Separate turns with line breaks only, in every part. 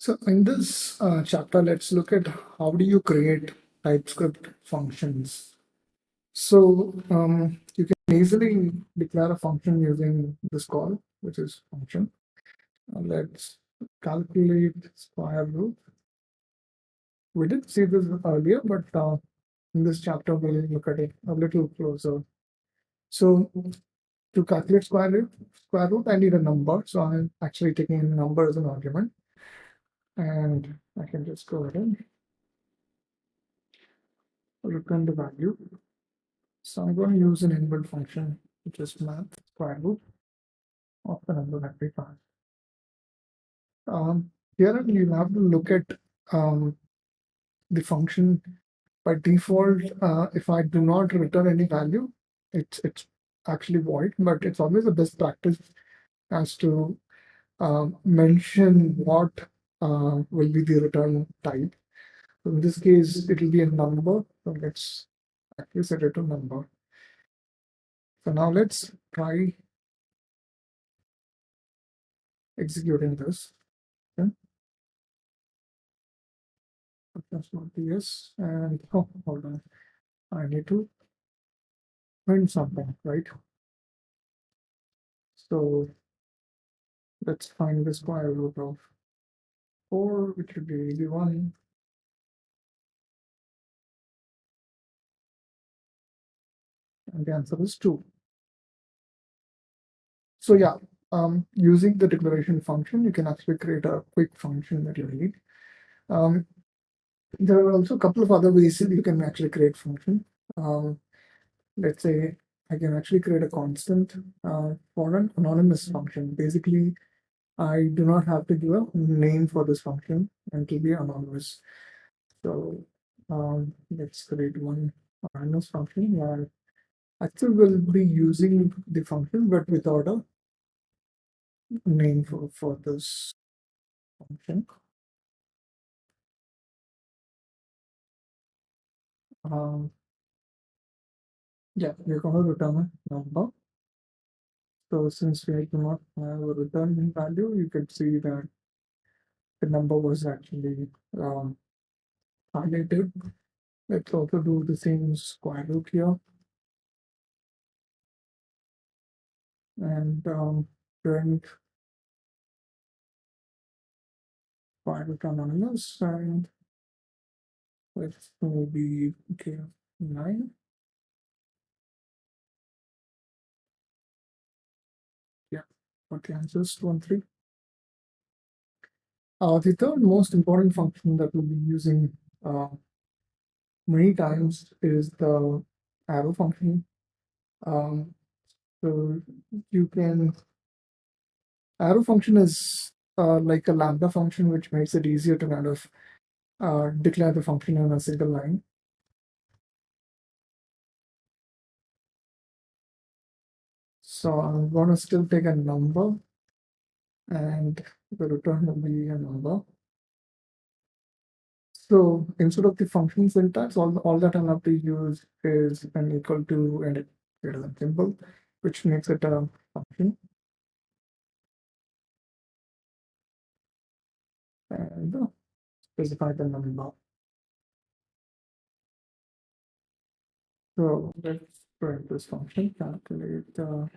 So in this chapter, let's look at how do you create TypeScript functions. So you can easily declare a function using this call, which is function. Let's calculate square root. We did see this earlier, but in this chapter, we'll look at it a little closer. So to calculate square root, I need a number. So I'm actually taking a number as an argument. And I can just go ahead and return the value. So I'm going to use an inbuilt function, which is math square root of the number that we found. Here you'll have to look at the function. By default, if I do not return any value, it's actually void, but it's always a best practice as to mention what will be the return type. So in this case, it will be a number. So let's actually set it to number. So now let's try executing this. Okay. That's not yes. And oh, hold on. I need to print something, right? So let's find the square root of 4, which would be 81. And the answer is 2. So yeah, using the declaration function, you can actually create a quick function that you need. There are also a couple of other ways you can actually create function. Let's say I can actually create a constant for an anonymous function. Basically, I do not have to give a name for this function and it will be anonymous. So let's create one anonymous function where I still will be using the function, but without a name for this function. Yeah, we're going to return a number. So since we do not have a return value, you can see that the number was actually highlighted. Let's also do the same square root here. And print square root anonymous, and let's maybe okay 9. Yeah, what the answer is 2 and 3. The third most important function that we'll be using many times is the arrow function. So you can arrow function is like a lambda function, which makes it easier to kind of declare the function in a single line. So I'm going to still take a number, and the return will be a number. So instead of the function syntax, all that I'll have to use is an equal to and greater than symbol, which makes it a function. And specify the number. So let's print this function, calculate the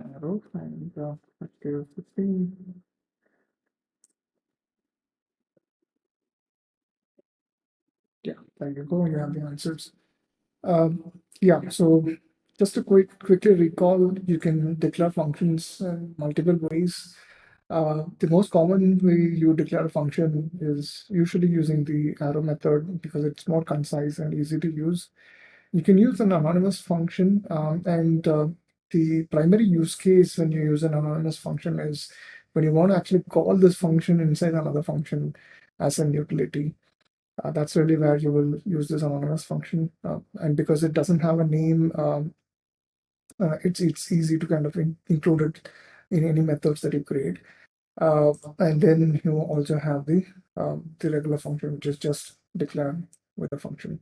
arrow, and let's give 15. Yeah, there you go. You have the answers. Yeah, so just to quickly recall, you can declare functions in multiple ways. The most common way you declare a function is usually using the arrow method because it's more concise and easy to use. You can use an anonymous function, and the primary use case when you use an anonymous function is when you want to actually call this function inside another function as an utility. That's really where you will use this anonymous function. And because it doesn't have a name, it's easy to kind of include it in any methods that you create. And then you also have the regular function, which is just declared with a function.